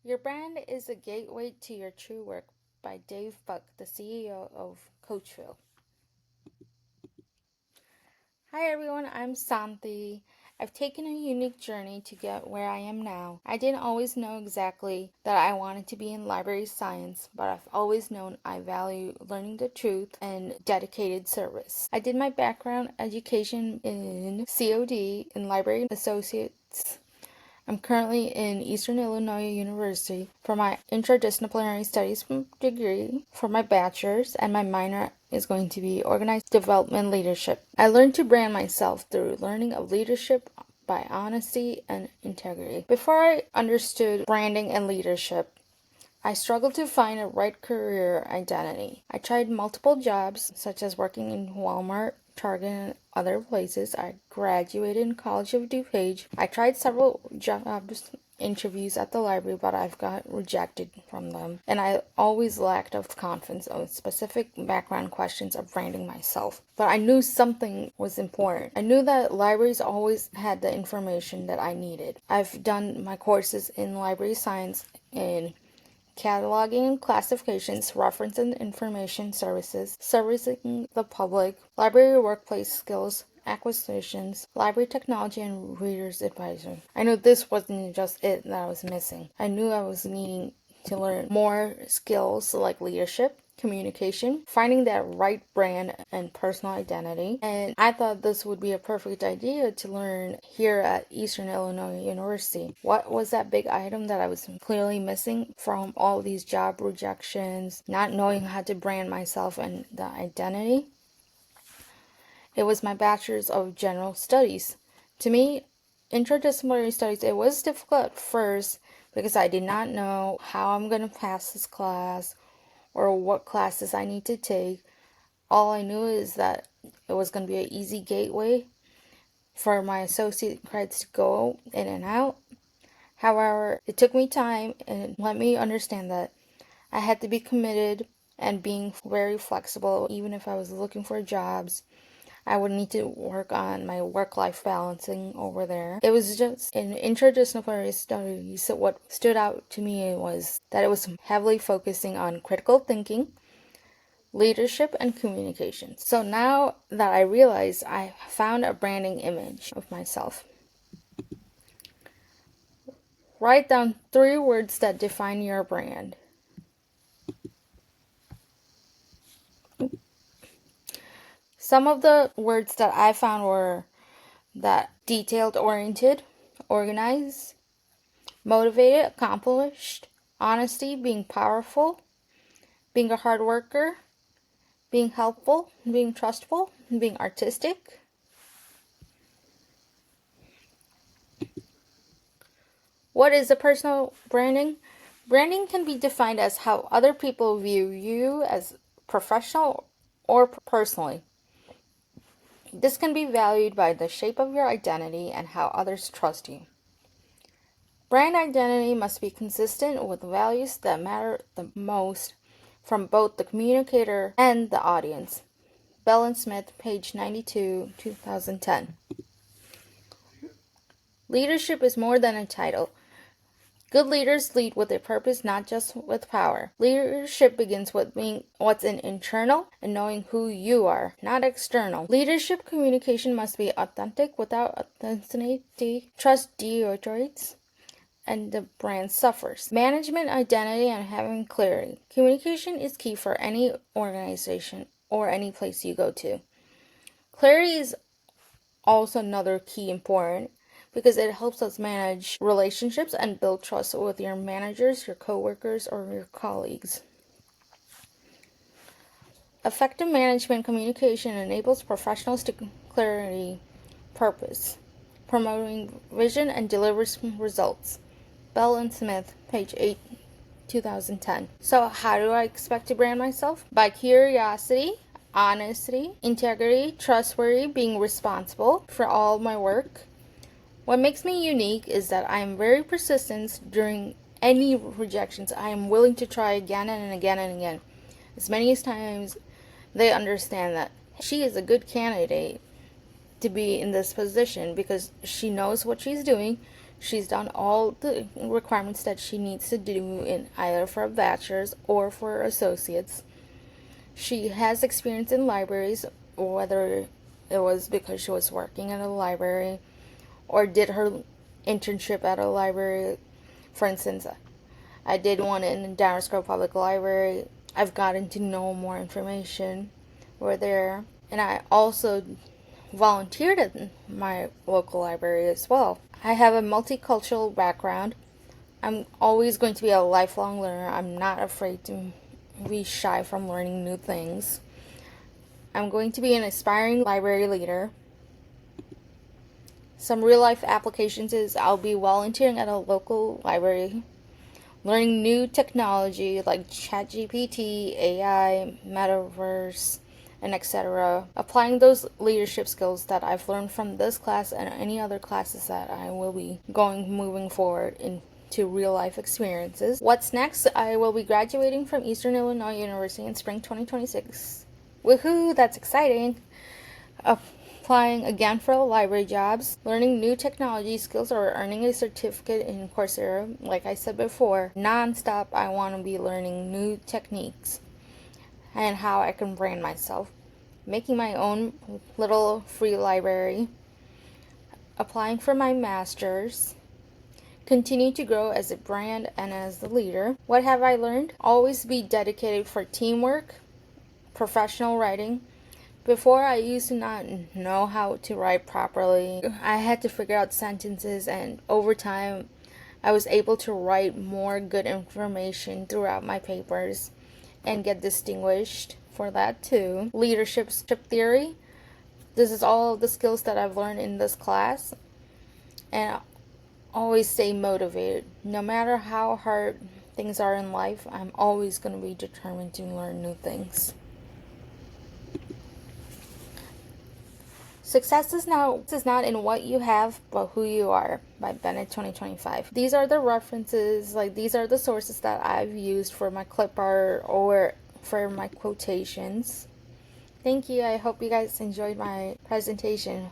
Your brand is a gateway to your true work by Dave Buck, the CEO of Coachville. Hi everyone, I'm Santhi. I've taken a unique journey to get where I am now. I didn't always know exactly that I wanted to be in library science, but I've always known I value learning the truth and dedicated service. I did my background education in COD in Library Associates. I'm currently in Eastern Illinois University for my interdisciplinary studies degree for my bachelor's, and my minor is going to be organized development leadership. I learned to brand myself through learning of leadership by honesty and integrity. Before I understood branding and leadership, I struggled to find a right career identity. I tried multiple jobs, such as working in Walmart, Target, and other places. I graduated in College of DuPage. I tried several jobs interviews at the library, but I've got rejected from them. And I always lacked of confidence on specific background questions of branding myself. But I knew something was important. I knew that libraries always had the information that I needed. I've done my courses in library science in cataloging and classifications, reference and information services, servicing the public, library workplace skills, acquisitions, library technology, and reader's advisory. I knew this wasn't just it that I was missing. I knew I was needing to learn more skills like leadership, communication, finding that right brand and personal identity. And I thought this would be a perfect idea to learn here at Eastern Illinois University. What was that big item that I was clearly missing from all these job rejections, not knowing how to brand myself and the identity? It was my bachelor's of general studies. To me, interdisciplinary studies, it was difficult at first because I did not know how I'm going to pass this class or what classes I need to take. All I knew is that it was going to be an easy gateway for my associate credits to go in and out. However, it took me time and let me understand that I had to be committed and being very flexible. Even if I was looking for jobs, I would need to work on my work-life balancing over there. It was just in interdisciplinary studies, what stood out to me was that it was heavily focusing on critical thinking, leadership, and communication. So now that I realize I found a branding image of myself. Write down 3 words that define your brand. Some of the words that I found were that detailed oriented, organized, motivated, accomplished, honesty, being powerful, being a hard worker, being helpful, being trustful, being artistic. What is a personal branding? Branding can be defined as how other people view you as professional or personally. This can be valued by the shape of your identity and how others trust you. Brand identity must be consistent with values that matter the most from both the communicator and the audience. Bell and Smith, page 92, 2010. Leadership is more than a title. Good leaders lead with a purpose, not just with power. Leadership begins with being what's internal and knowing who you are, not external. Leadership communication must be authentic. Without authenticity, trust deteriorates and the brand suffers. Management, identity, and having clarity. Communication is key for any organization or any place you go to. Clarity is also another key important because it helps us manage relationships and build trust with your managers, your coworkers, or your colleagues. Effective management communication enables professionals to clarity, purpose, promoting vision, and delivers results. Bell and Smith, page 8, 2010. So how do I expect to brand myself? By curiosity, honesty, integrity, trustworthy, being responsible for all my work. What makes me unique is that I am very persistent during any rejections. I am willing to try again and again and again. As many as times they understand that she is a good candidate to be in this position because she knows what she's doing, She's done all the requirements that she needs to do in either for a bachelor's or for associates. She has experience in libraries, whether it was because she was working at a library or did her internship at a library. For instance, I did one in Damarisco Public Library. I've gotten to know more information over there. And I also volunteered at my local library as well. I have a multicultural background. I'm always going to be a lifelong learner. I'm not afraid to be shy from learning new things. I'm going to be an aspiring library leader. Some real life applications is I'll be volunteering at a local library, learning new technology like ChatGPT, AI, Metaverse, and etc. Applying those leadership skills that I've learned from this class and any other classes that I will be moving forward into real life experiences. What's next? I will be graduating from Eastern Illinois University in spring 2026. Woohoo, that's exciting. Applying again for library jobs, learning new technology skills, or earning a certificate in Coursera. Like I said before, non-stop I want to be learning new techniques and how I can brand myself. Making my own little free library. Applying for my master's. Continue to grow as a brand and as the leader. What have I learned? Always be dedicated for teamwork, professional writing. Before, I used to not know how to write properly. I had to figure out sentences, and over time, I was able to write more good information throughout my papers and get distinguished for that too. Leadership theory. This is all the skills that I've learned in this class, and always stay motivated. No matter how hard things are in life, I'm always going to be determined to learn new things. Success is not in what you have, but who you are, by Bennett 2025. These are the references, these are the sources that I've used for my clip art or for my quotations. Thank you. I hope you guys enjoyed my presentation.